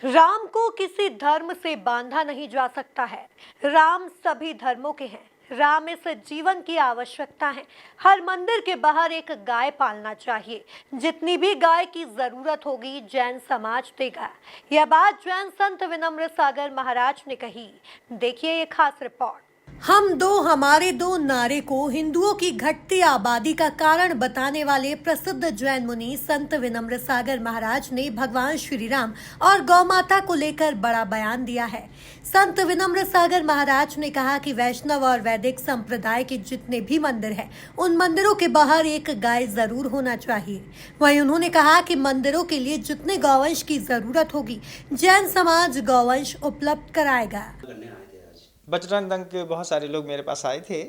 राम को किसी धर्म से बांधा नहीं जा सकता है। राम सभी धर्मों के हैं। राम इस जीवन की आवश्यकता है। हर मंदिर के बाहर एक गाय पालना चाहिए। जितनी भी गाय की जरूरत होगी जैन समाज देगा। यह बात जैन संत विनम्र सागर महाराज ने कही। देखिए ये खास रिपोर्ट। हम दो हमारे दो नारे को हिंदुओं की घटती आबादी का कारण बताने वाले प्रसिद्ध जैन मुनि संत विनम्र सागर महाराज ने भगवान श्री राम और गौ माता को लेकर बड़ा बयान दिया है। संत विनम्र सागर महाराज ने कहा कि वैष्णव और वैदिक संप्रदाय के जितने भी मंदिर हैं, उन मंदिरों के बाहर एक गाय जरूर होना चाहिए। वहीं उन्होंने कहा कि मंदिरों के लिए जितने गौवंश की जरूरत होगी जैन समाज गौवंश उपलब्ध कराएगा। बजरंग दल के बहुत सारे लोग मेरे पास आए थे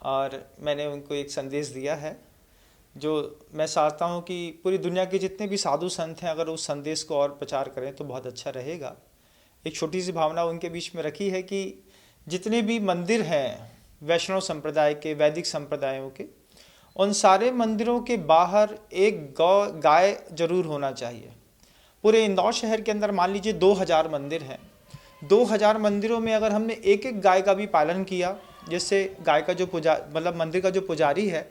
और मैंने उनको एक संदेश दिया है जो मैं चाहता हूँ कि पूरी दुनिया के जितने भी साधु संत हैं अगर उस संदेश को और प्रचार करें तो बहुत अच्छा रहेगा। एक छोटी सी भावना उनके बीच में रखी है कि जितने भी मंदिर हैं वैष्णव संप्रदाय के, वैदिक संप्रदायों के, उन सारे मंदिरों के बाहर एक गाय जरूर होना चाहिए। पूरे इंदौर शहर के अंदर मान लीजिए 2000 मंदिर हैं। 2000 मंदिरों में अगर हमने एक एक गाय का भी पालन किया, जिससे गाय का जो मंदिर का जो पुजारी है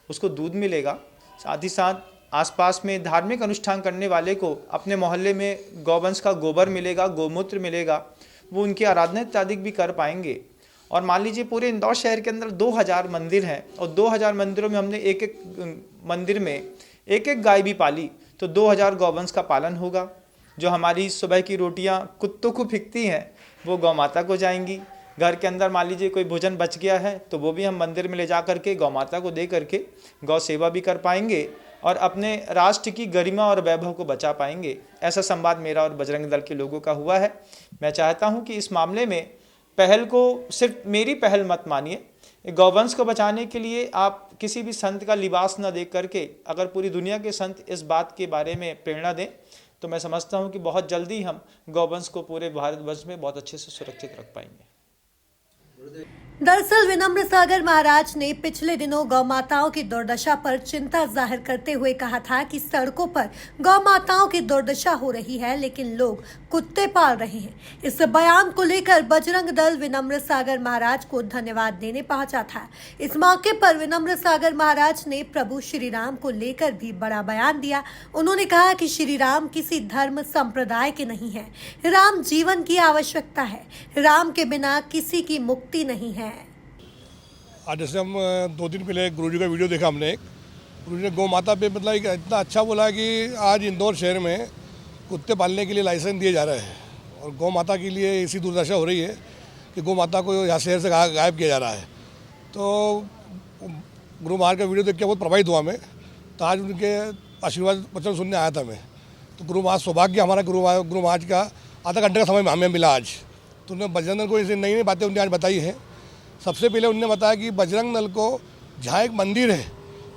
उसको दूध मिलेगा, साथ ही साथ आसपास में धार्मिक अनुष्ठान करने वाले को अपने मोहल्ले में गौवंश का गोबर मिलेगा, गोमूत्र मिलेगा, वो उनकी आराधना इत्यादि भी कर पाएंगे। और मान लीजिए पूरे इंदौर शहर के अंदर 2000 मंदिर हैं और 2000 मंदिरों में हमने एक एक मंदिर में एक एक गाय भी पाली तो 2000 गौवंश का पालन होगा। जो हमारी सुबह की रोटियां कुत्तों को फिकती हैं वो गौ माता को जाएंगी। घर के अंदर मान लीजिए कोई भोजन बच गया है तो वो भी हम मंदिर में ले जा करके गौ माता को दे करके गौ सेवा भी कर पाएंगे और अपने राष्ट्र की गरिमा और वैभव को बचा पाएंगे। ऐसा संवाद मेरा और बजरंग दल के लोगों का हुआ है। मैं चाहता हूँ कि इस मामले में पहल को सिर्फ मेरी पहल मत मानिए। गौवंश को बचाने के लिए आप किसी भी संत का लिबास न देख करके अगर पूरी दुनिया के संत इस बात के बारे में प्रेरणा दें तो मैं समझता हूं कि बहुत जल्दी हम गौवंश को पूरे भारतवर्ष में बहुत अच्छे से सुरक्षित रख पाएंगे। दरअसल विनम्र सागर महाराज ने पिछले दिनों गौ माताओं की दुर्दशा पर चिंता जाहिर करते हुए कहा था कि सड़कों पर गौ माताओं की दुर्दशा हो रही है लेकिन लोग कुत्ते पाल रहे हैं। इस बयान को लेकर बजरंग दल विनम्र सागर महाराज को धन्यवाद देने पहुंचा था। इस मौके पर विनम्र सागर महाराज ने प्रभु श्री राम को लेकर भी बड़ा बयान दिया। उन्होंने कहा कि श्री राम किसी धर्म संप्रदाय के नहीं है। राम जीवन की आवश्यकता है। राम के बिना किसी की मुक्ति नहीं है। आज जैसे हम 2 दिन पहले गुरुजी का वीडियो देखा हमने, गुरुजी ने गौ माता पे मतलब इतना अच्छा बोला कि आज इंदौर शहर में कुत्ते पालने के लिए लाइसेंस दिए जा रहे हैं और गौ माता के लिए ऐसी दुर्दशा हो रही है कि गौ माता को यहाँ शहर से गायब किया जा रहा है। तो गुरु महाराज का वीडियो देख के बहुत प्रभावित हुआ मैं। तो आज उनके आशीर्वाद वचन सुनने आया था मैं। तो गुरु महाराज सौभाग्य हमारा गुरु महाराज का आधा घंटे का समय हमें मिला आज। तो उन्होंने बजरंग दल को ऐसी नई नई बातें उन्होंने आज बताई है। सबसे पहले उन्होंने बताया कि बजरंग दल को जहाँ एक मंदिर है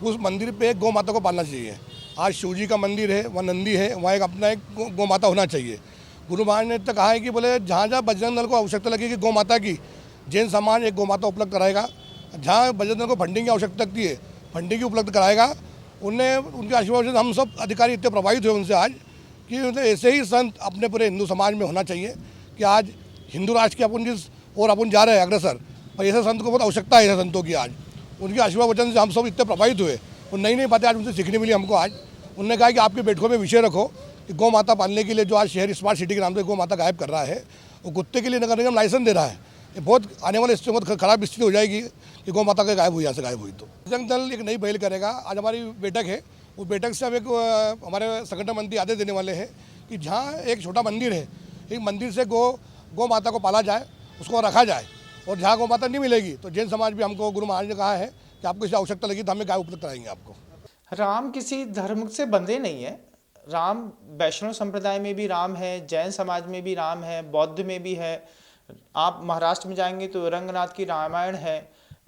उस मंदिर पे एक गौ माता को पालना चाहिए। आज शिव जी का मंदिर है, वहाँ नंदी है, वहाँ एक अपना एक गौ माता होना चाहिए। गुरु महाराज ने तो कहा है कि बोले जहाँ जहाँ बजरंग दल को आवश्यकता लगेगी गौ माता की, जैन समाज एक गौ माता उपलब्ध कराएगा। जहाँ बजरंग दल को फंडिंग की आवश्यकता लगती है फंडिंग की उपलब्ध कराएगा। उनने उनके आशीर्वाद से हम सब अधिकारी इतने प्रभावित हुए उनसे आज कि ऐसे ही संत अपने पूरे हिंदू समाज में होना चाहिए कि आज हिंदू राष्ट्र की अपन जिस और अपन जा रहे हैं अग्रसर, और ऐसे संत को बहुत आवश्यकता है। ऐसे संतों की आज उनके आशीर्वाद वचन से हम सब इतने प्रभावित हुए और नई नई बातें आज उनसे सीखने मिली हमको। आज उन्होंने कहा कि आपके बैठकों में विषय रखो कि गौ माता पालने के लिए जो आज शहर स्मार्ट सिटी के नाम से गौ माता गायब कर रहा है, वो कुत्ते के लिए नगर निगम लाइसेंस दे रहा है। ये बहुत आने वाले इससे बहुत खराब स्थिति हो जाएगी कि गौ माता का गायब हुई, यहाँ से गायब हुई। तो बजरंग दल एक नई पहल करेगा। आज हमारी बैठक है, वो बैठक से हम एक हमारे संगठन मंत्री आदेश देने वाले हैं कि जहाँ एक छोटा मंदिर है, एक मंदिर से गौ माता को पाला जाए, उसको रखा जाए। और जहाँ गौ माता नहीं मिलेगी तो जैन समाज भी हमको गुरु महाराज ने कहा है कि आपको इसकी आवश्यकता लगी तो हमें गाय उपलब्ध कराएंगे आपको। राम किसी धर्म से बंधे नहीं है। राम वैष्णव संप्रदाय में भी राम है, जैन समाज में भी राम है, बौद्ध में भी है। आप महाराष्ट्र में जाएंगे तो रंगनाथ की रामायण है।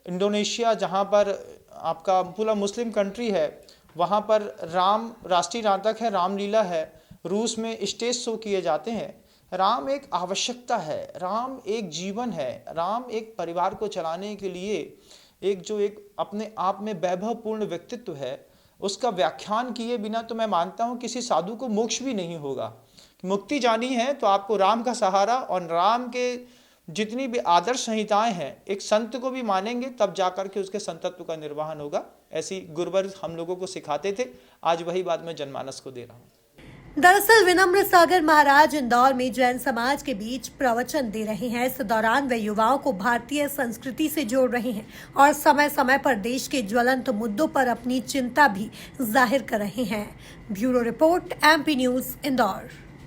इंडोनेशिया जहाँ पर आपका पूरा मुस्लिम कंट्री है वहाँ पर राम राष्ट्रीय नाटक है, रामलीला है। रूस में स्टेज शो किए जाते हैं। राम एक आवश्यकता है, राम एक जीवन है, राम एक परिवार को चलाने के लिए एक अपने आप में वैभवपूर्ण व्यक्तित्व है, उसका व्याख्यान किए बिना तो मैं मानता हूँ किसी साधु को मोक्ष भी नहीं होगा। मुक्ति जानी है तो आपको राम का सहारा और राम के जितनी भी आदर्श संहिताएं हैं, एक संत को भी मानेंगे तब जाकर के उसके संतत्व का निर्वहन होगा। ऐसी गुरुवर हम लोगों को सिखाते थे। आज वही बात मैं जनमानस को दे रहा हूँ। दरअसल विनम्र सागर महाराज इंदौर में जैन समाज के बीच प्रवचन दे रहे हैं। इस दौरान वे युवाओं को भारतीय संस्कृति से जोड़ रहे हैं और समय समय पर देश के ज्वलंत मुद्दों पर अपनी चिंता भी जाहिर कर रहे हैं। Bureau report, MP news, Indore.